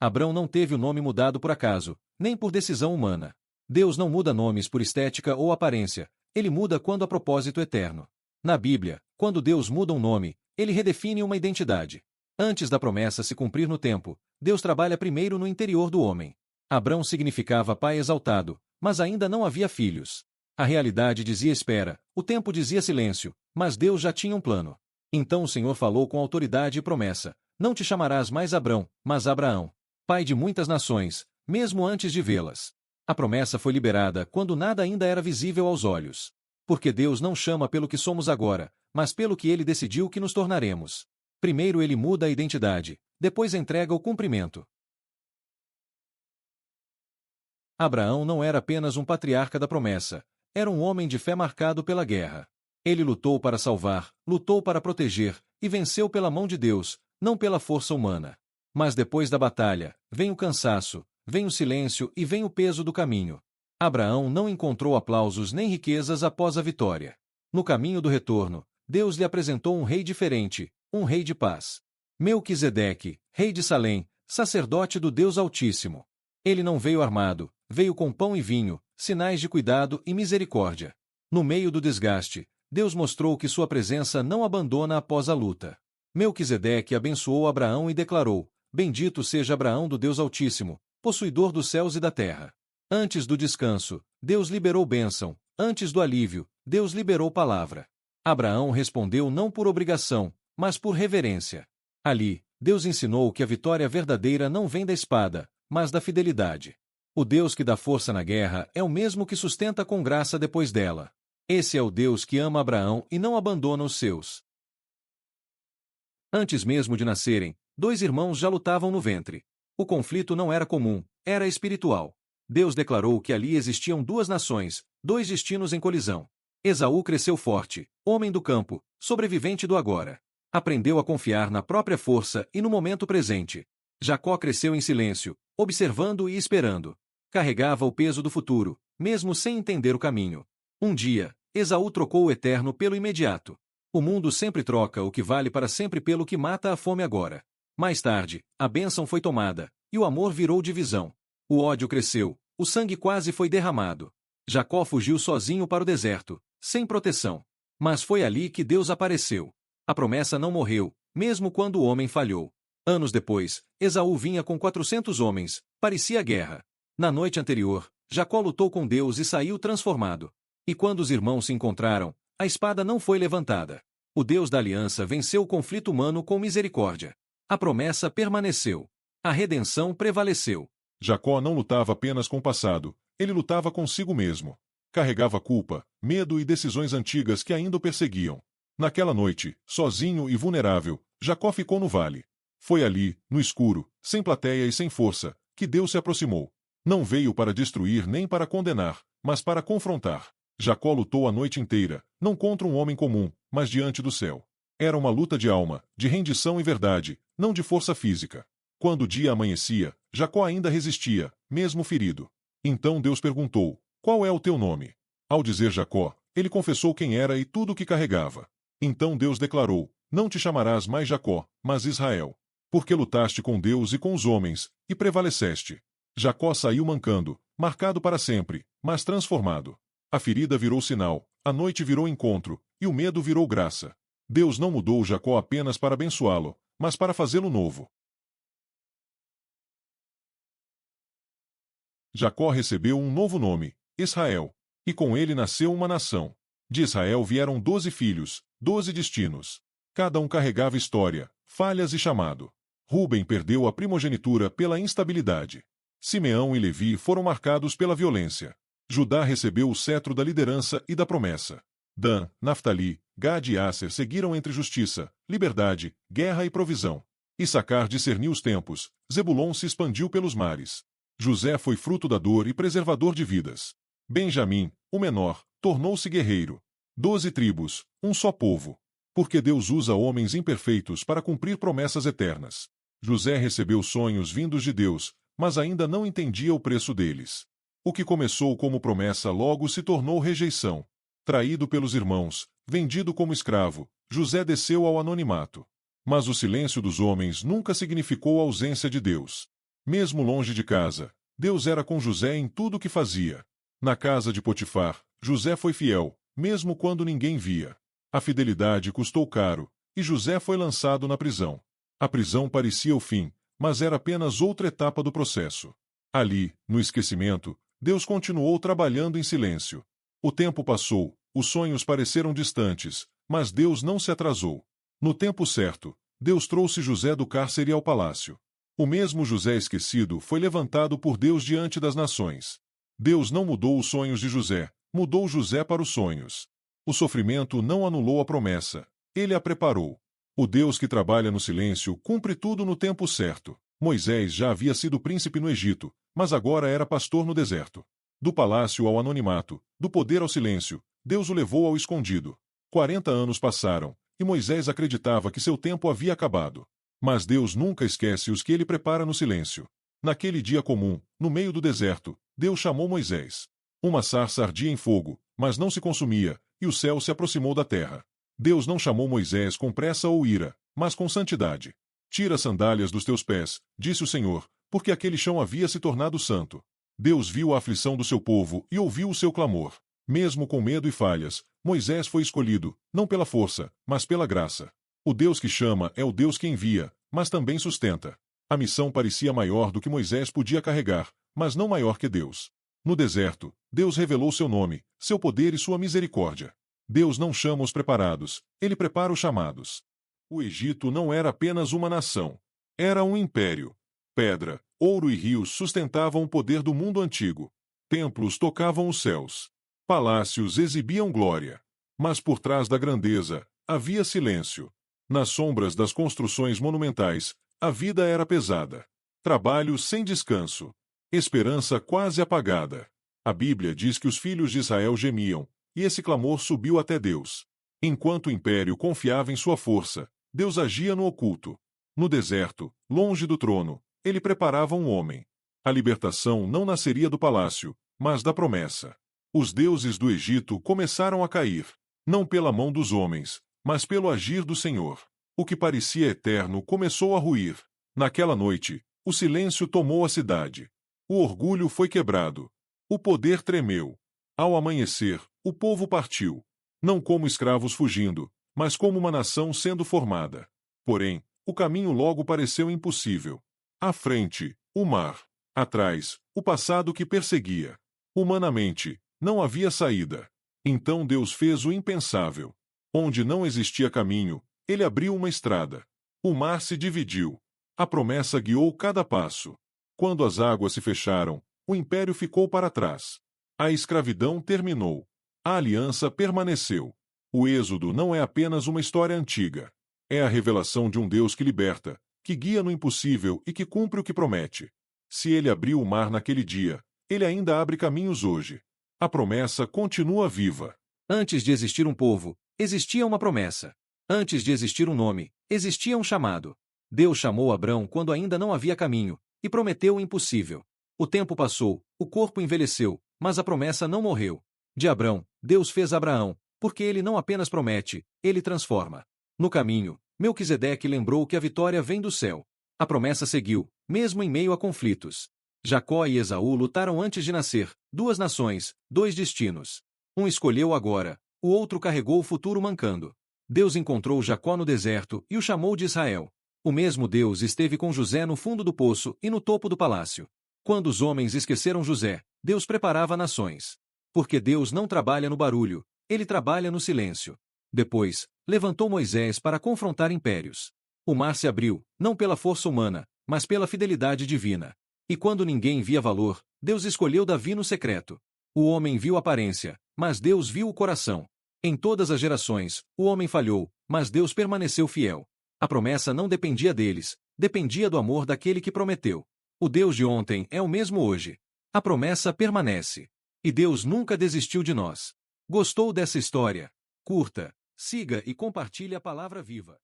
Abrão não teve o nome mudado por acaso, nem por decisão humana. Deus não muda nomes por estética ou aparência, ele muda quando há propósito eterno. Na Bíblia, quando Deus muda um nome, ele redefine uma identidade. Antes da promessa se cumprir no tempo, Deus trabalha primeiro no interior do homem. Abrão significava pai exaltado, mas ainda não havia filhos. A realidade dizia espera, o tempo dizia silêncio, mas Deus já tinha um plano. Então o Senhor falou com autoridade e promessa: não te chamarás mais Abrão, mas Abraão, pai de muitas nações, mesmo antes de vê-las. A promessa foi liberada quando nada ainda era visível aos olhos. Porque Deus não chama pelo que somos agora, mas pelo que ele decidiu que nos tornaremos. Primeiro ele muda a identidade, depois entrega o cumprimento. Abraão não era apenas um patriarca da promessa, era um homem de fé marcado pela guerra. Ele lutou para salvar, lutou para proteger, e venceu pela mão de Deus, não pela força humana. Mas depois da batalha, vem o cansaço, vem o silêncio e vem o peso do caminho. Abraão não encontrou aplausos nem riquezas após a vitória. No caminho do retorno, Deus lhe apresentou um rei diferente, um rei de paz. Melquisedeque, rei de Salém, sacerdote do Deus Altíssimo. Ele não veio armado, veio com pão e vinho, sinais de cuidado e misericórdia. No meio do desgaste, Deus mostrou que sua presença não abandona após a luta. Melquisedeque abençoou Abraão e declarou: bendito seja Abraão do Deus Altíssimo, possuidor dos céus e da terra. Antes do descanso, Deus liberou bênção, antes do alívio, Deus liberou palavra. Abraão respondeu não por obrigação, mas por reverência. Ali, Deus ensinou que a vitória verdadeira não vem da espada, mas da fidelidade. O Deus que dá força na guerra é o mesmo que sustenta com graça depois dela. Esse é o Deus que ama Abraão e não abandona os seus. Antes mesmo de nascerem, dois irmãos já lutavam no ventre. O conflito não era comum, era espiritual. Deus declarou que ali existiam duas nações, dois destinos em colisão. Esaú cresceu forte, homem do campo, sobrevivente do agora. Aprendeu a confiar na própria força e no momento presente. Jacó cresceu em silêncio, observando e esperando. Carregava o peso do futuro, mesmo sem entender o caminho. Um dia, Esaú trocou o eterno pelo imediato. O mundo sempre troca o que vale para sempre pelo que mata a fome agora. Mais tarde, a bênção foi tomada, e o amor virou divisão. O ódio cresceu, o sangue quase foi derramado. Jacó fugiu sozinho para o deserto, sem proteção. Mas foi ali que Deus apareceu. A promessa não morreu, mesmo quando o homem falhou. Anos depois, Esaú vinha com 400 homens, parecia guerra. Na noite anterior, Jacó lutou com Deus e saiu transformado. E quando os irmãos se encontraram, a espada não foi levantada. O Deus da aliança venceu o conflito humano com misericórdia. A promessa permaneceu. A redenção prevaleceu. Jacó não lutava apenas com o passado, ele lutava consigo mesmo. Carregava culpa, medo e decisões antigas que ainda o perseguiam. Naquela noite, sozinho e vulnerável, Jacó ficou no vale. Foi ali, no escuro, sem plateia e sem força, que Deus se aproximou. Não veio para destruir nem para condenar, mas para confrontar. Jacó lutou a noite inteira, não contra um homem comum, mas diante do céu. Era uma luta de alma, de rendição e verdade, não de força física. Quando o dia amanhecia, Jacó ainda resistia, mesmo ferido. Então Deus perguntou: qual é o teu nome? Ao dizer Jacó, ele confessou quem era e tudo o que carregava. Então Deus declarou: não te chamarás mais Jacó, mas Israel. Porque lutaste com Deus e com os homens, e prevaleceste. Jacó saiu mancando, marcado para sempre, mas transformado. A ferida virou sinal, a noite virou encontro, e o medo virou graça. Deus não mudou Jacó apenas para abençoá-lo, mas para fazê-lo novo. Jacó recebeu um novo nome, Israel, e com ele nasceu uma nação. De Israel vieram 12 filhos, 12 destinos. Cada um carregava história, falhas e chamado. Rúben perdeu a primogenitura pela instabilidade. Simeão e Levi foram marcados pela violência. Judá recebeu o cetro da liderança e da promessa. Dan, Naftali, Gad e Asser seguiram entre justiça, liberdade, guerra e provisão. Issacar discerniu os tempos, Zebulon se expandiu pelos mares. José foi fruto da dor e preservador de vidas. Benjamim, o menor, tornou-se guerreiro. 12 tribos, um só povo. Porque Deus usa homens imperfeitos para cumprir promessas eternas. José recebeu sonhos vindos de Deus, mas ainda não entendia o preço deles. O que começou como promessa logo se tornou rejeição. Traído pelos irmãos, vendido como escravo, José desceu ao anonimato. Mas o silêncio dos homens nunca significou ausência de Deus. Mesmo longe de casa, Deus era com José em tudo o que fazia. Na casa de Potifar, José foi fiel, mesmo quando ninguém via. A fidelidade custou caro, e José foi lançado na prisão. A prisão parecia o fim, mas era apenas outra etapa do processo. Ali, no esquecimento, Deus continuou trabalhando em silêncio. O tempo passou, os sonhos pareceram distantes, mas Deus não se atrasou. No tempo certo, Deus trouxe José do cárcere ao palácio. O mesmo José esquecido foi levantado por Deus diante das nações. Deus não mudou os sonhos de José, mudou José para os sonhos. O sofrimento não anulou a promessa, ele a preparou. O Deus que trabalha no silêncio cumpre tudo no tempo certo. Moisés já havia sido príncipe no Egito, mas agora era pastor no deserto. Do palácio ao anonimato, do poder ao silêncio, Deus o levou ao escondido. 40 anos passaram, e Moisés acreditava que seu tempo havia acabado. Mas Deus nunca esquece os que ele prepara no silêncio. Naquele dia comum, no meio do deserto, Deus chamou Moisés. Uma sarça ardia em fogo, mas não se consumia, e o céu se aproximou da terra. Deus não chamou Moisés com pressa ou ira, mas com santidade. Tira as sandálias dos teus pés, disse o Senhor, porque aquele chão havia se tornado santo. Deus viu a aflição do seu povo e ouviu o seu clamor. Mesmo com medo e falhas, Moisés foi escolhido, não pela força, mas pela graça. O Deus que chama é o Deus que envia, mas também sustenta. A missão parecia maior do que Moisés podia carregar, mas não maior que Deus. No deserto, Deus revelou seu nome, seu poder e sua misericórdia. Deus não chama os preparados, ele prepara os chamados. O Egito não era apenas uma nação. Era um império. Pedra, ouro e rios sustentavam o poder do mundo antigo. Templos tocavam os céus. Palácios exibiam glória. Mas por trás da grandeza, havia silêncio. Nas sombras das construções monumentais, a vida era pesada. Trabalho sem descanso. Esperança quase apagada. A Bíblia diz que os filhos de Israel gemiam, e esse clamor subiu até Deus. Enquanto o império confiava em sua força, Deus agia no oculto. No deserto, longe do trono, ele preparava um homem. A libertação não nasceria do palácio, mas da promessa. Os deuses do Egito começaram a cair, não pela mão dos homens, mas pelo agir do Senhor. O que parecia eterno começou a ruir. Naquela noite, o silêncio tomou a cidade. O orgulho foi quebrado. O poder tremeu. Ao amanhecer, o povo partiu. Não como escravos fugindo, mas como uma nação sendo formada. Porém, o caminho logo pareceu impossível. À frente, o mar. Atrás, o passado que perseguia. Humanamente, não havia saída. Então Deus fez o impensável. Onde não existia caminho, ele abriu uma estrada. O mar se dividiu. A promessa guiou cada passo. Quando as águas se fecharam, o império ficou para trás. A escravidão terminou. A aliança permaneceu. O Êxodo não é apenas uma história antiga. É a revelação de um Deus que liberta, que guia no impossível e que cumpre o que promete. Se ele abriu o mar naquele dia, ele ainda abre caminhos hoje. A promessa continua viva. Antes de existir um povo, existia uma promessa. Antes de existir um nome, existia um chamado. Deus chamou Abrão quando ainda não havia caminho, e prometeu o impossível. O tempo passou, o corpo envelheceu, mas a promessa não morreu. De Abrão, Deus fez Abraão, porque ele não apenas promete, ele transforma. No caminho, Melquisedeque lembrou que a vitória vem do céu. A promessa seguiu, mesmo em meio a conflitos. Jacó e Esaú lutaram antes de nascer, duas nações, dois destinos. Um escolheu agora, o outro carregou o futuro mancando. Deus encontrou Jacó no deserto e o chamou de Israel. O mesmo Deus esteve com José no fundo do poço e no topo do palácio. Quando os homens esqueceram José, Deus preparava nações. Porque Deus não trabalha no barulho, ele trabalha no silêncio. Depois, levantou Moisés para confrontar impérios. O mar se abriu, não pela força humana, mas pela fidelidade divina. E quando ninguém via valor, Deus escolheu Davi no secreto. O homem viu a aparência, mas Deus viu o coração. Em todas as gerações, o homem falhou, mas Deus permaneceu fiel. A promessa não dependia deles, dependia do amor daquele que prometeu. O Deus de ontem é o mesmo hoje. A promessa permanece. E Deus nunca desistiu de nós. Gostou dessa história? Curta, siga e compartilhe a Palavra Viva.